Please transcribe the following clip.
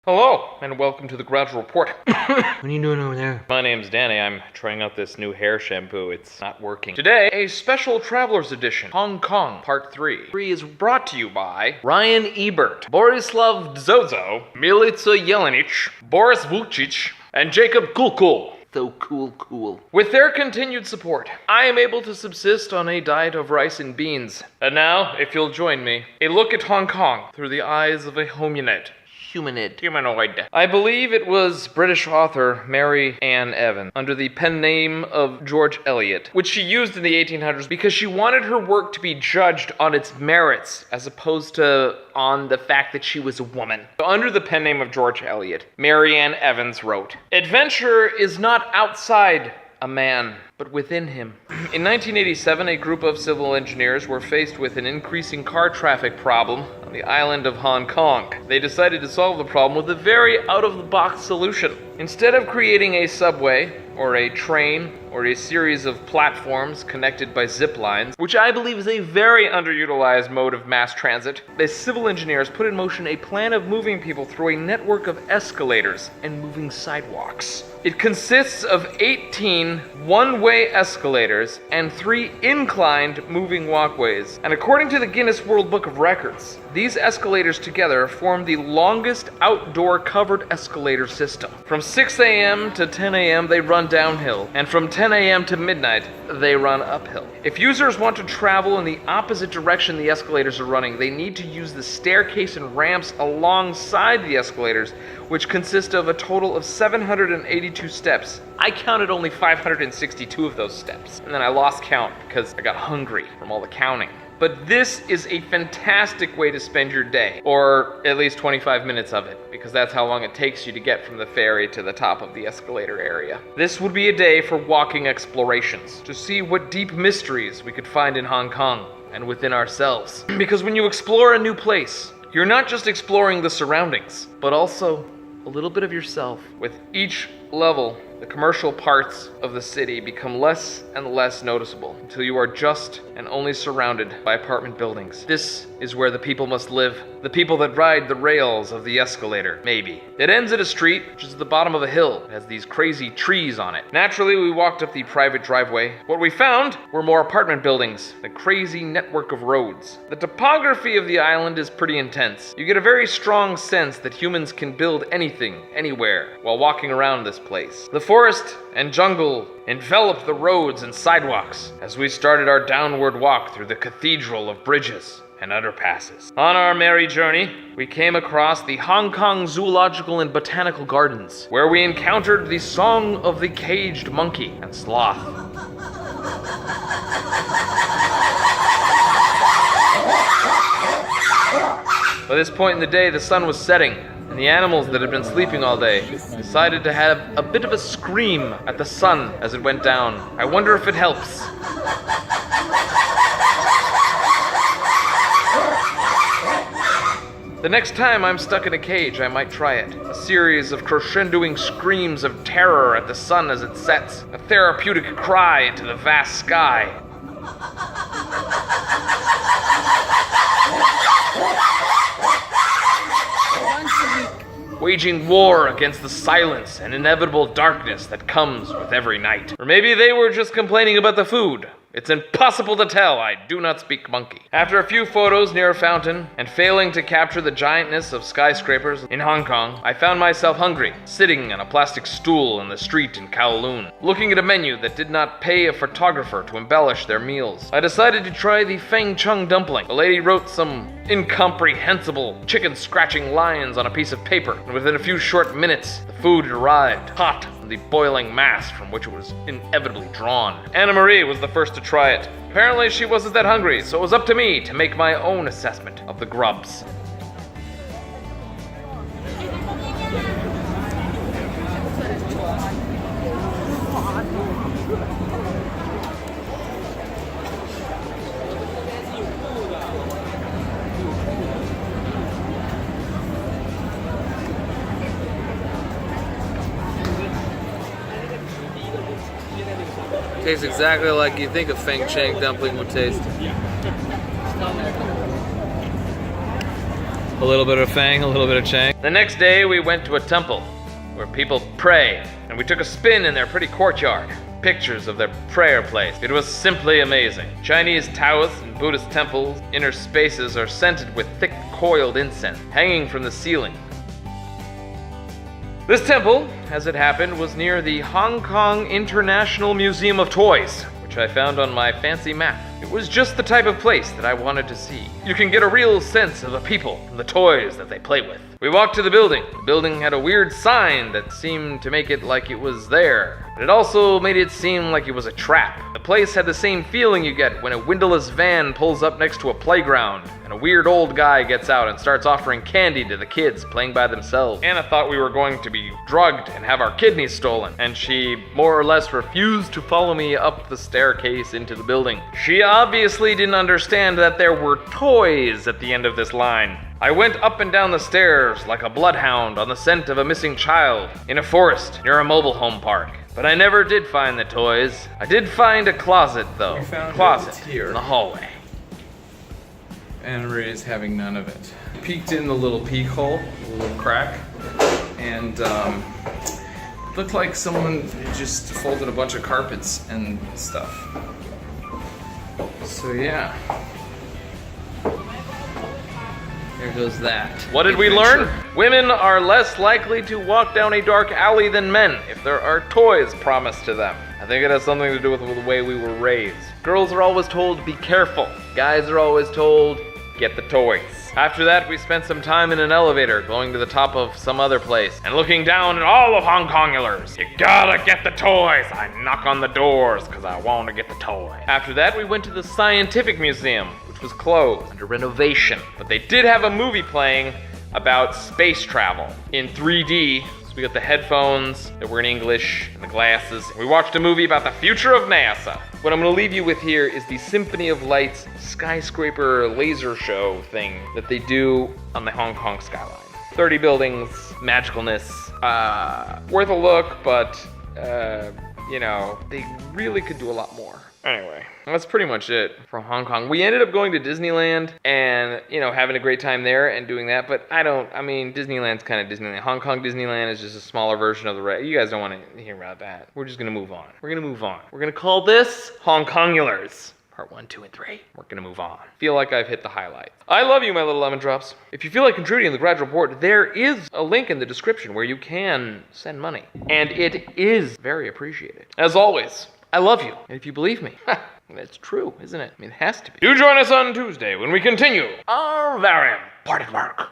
Hello, and welcome to the Gradual Report. What are you doing over there? My name's Danny. I'm trying out this new hair shampoo. It's not working. Today, a special Traveler's Edition, Hong Kong, Part 3. 3 is brought to you by Ryan Ebert, Borislav Zozo, Milica Jelenic, Boris Vucic, and Jacob Kulkul. So cool. With their continued support, I am able to subsist on a diet of rice and beans. And now, if you'll join me, a look at Hong Kong through the eyes of a hominid. Humanoid. I believe it was British author Mary Ann Evans, under the pen name of George Eliot, which she used in the 1800s because she wanted her work to be judged on its merits as opposed to on the fact that she was a woman. So under the pen name of George Eliot, Mary Ann Evans wrote, "Adventure is not outside a man, but within him." In 1987, a group of civil engineers were faced with an increasing car traffic problem on the island of Hong Kong. They decided to solve the problem with a very out-of-the-box solution. Instead of creating a subway, or a train, or a series of platforms connected by zip lines, which I believe is a very underutilized mode of mass transit, the civil engineers put in motion a plan of moving people through a network of escalators and moving sidewalks. It consists of 18 one-way escalators and 3 inclined moving walkways. And according to the Guinness World Book of Records, these escalators together form the longest outdoor covered escalator system. From 6 a.m. to 10 a.m. they run downhill, and from 10 a.m. to midnight they run uphill. If users want to travel in the opposite direction the escalators are running, they need to use the staircase and ramps alongside the escalators, which consist of a total of 782 steps. I counted only 562 of those steps, and then I lost count because I got hungry from all the counting. But this is a fantastic way to spend your day, or at least 25 minutes of it, because that's how long it takes you to get from the ferry to the top of the escalator area. This would be a day for walking explorations, to see what deep mysteries we could find in Hong Kong and within ourselves. Because when you explore a new place, you're not just exploring the surroundings, but also a little bit of yourself. With each level, the commercial parts of the city become less and less noticeable until you are just and only surrounded by apartment buildings. This is where the people must live. The people that ride the rails of the escalator, maybe. It ends at a street, which is the bottom of a hill. It has these crazy trees on it. Naturally, we walked up the private driveway. What we found were more apartment buildings, a crazy network of roads. The topography of the island is pretty intense. You get a very strong sense that humans can build anything, anywhere, while walking around this place. The forest and jungle enveloped the roads and sidewalks as we started our downward walk through the cathedral of bridges and underpasses. On our merry journey, we came across the Hong Kong Zoological and Botanical Gardens, where we encountered the song of the caged monkey and sloth. By this point in the day, the sun was setting, and the animals that had been sleeping all day decided to have a bit of a scream at the sun as it went down. I wonder if it helps. The next time I'm stuck in a cage, I might try it. A series of crescendoing screams of terror at the sun as it sets. A therapeutic cry into the vast sky. Waging war against the silence and inevitable darkness that comes with every night. Or maybe they were just complaining about the food. It's impossible to tell. I do not speak monkey. After a few photos near a fountain, and failing to capture the giantness of skyscrapers in Hong Kong, I found myself hungry, sitting on a plastic stool in the street in Kowloon, looking at a menu that did not pay a photographer to embellish their meals. I decided to try the Feng Chung dumpling. The lady wrote some incomprehensible chicken-scratching lines on a piece of paper, and within a few short minutes, the food had arrived, hot from the boiling mass from which it was inevitably drawn. Anna Marie was the first to try it. Apparently she wasn't that hungry, so it was up to me to make my own assessment of the grubs. Tastes exactly like you think a Feng Chang dumpling would taste. A little bit of Fang, a little bit of Chang. The next day we went to a temple where people pray, and we took a spin in their pretty courtyard. Pictures of their prayer place. It was simply amazing. Chinese Taoist and Buddhist temples' inner spaces are scented with thick coiled incense hanging from the ceiling. This temple, as it happened, was near the Hong Kong International Museum of Toys, which I found on my fancy map. It was just the type of place that I wanted to see. You can get a real sense of the people and the toys that they play with. We walked to the building. The building had a weird sign that seemed to make it like it was there, but it also made it seem like it was a trap. The place had the same feeling you get when a windowless van pulls up next to a playground and a weird old guy gets out and starts offering candy to the kids playing by themselves. Anna thought we were going to be drugged and have our kidneys stolen, and she more or less refused to follow me up the staircase into the building. She obviously didn't understand that there were toys at the end of this line. I went up and down the stairs like a bloodhound on the scent of a missing child in a forest near a mobile home park. But I never did find the toys. I did find a closet, though. We found Closet it here in the hallway. Anna Marie is having none of it. Peeked in the little peek hole, the little crack, and looked like someone just folded a bunch of carpets and stuff. So yeah. There goes that. What did we learn? Women are less likely to walk down a dark alley than men if there are toys promised to them. I think it has something to do with the way we were raised. Girls are always told, be careful. Guys are always told, get the toys. After that, we spent some time in an elevator going to the top of some other place and looking down at all of Hong Kongulars. You gotta get the toys. I knock on the doors because I want to get the toy. After that, we went to the Scientific Museum, which was closed under renovation. But they did have a movie playing about space travel in 3D. So we got the headphones that were in English and the glasses. We watched a movie about the future of NASA. What I'm gonna leave you with here is the Symphony of Lights skyscraper laser show thing that they do on the Hong Kong skyline. 30 buildings, magicalness, worth a look, but you know, they really could do a lot more. Anyway, that's pretty much it for Hong Kong. We ended up going to Disneyland and, you know, having a great time there and doing that, but I mean, Disneyland's kind of Disneyland. Hong Kong Disneyland is just a smaller version of the rest. You guys don't want to hear about that. We're just gonna move on. We're gonna move on. We're gonna call this Hong Kongulars. Part 1, 2, and 3. We're gonna move on. Feel like I've hit the highlight. I love you, my little lemon drops. If you feel like contributing to the Garage Report, there is a link in the description where you can send money. And it is very appreciated. As always, I love you. And if you believe me, that's true, isn't it? I mean, it has to be. Do join us on Tuesday when we continue our very important work.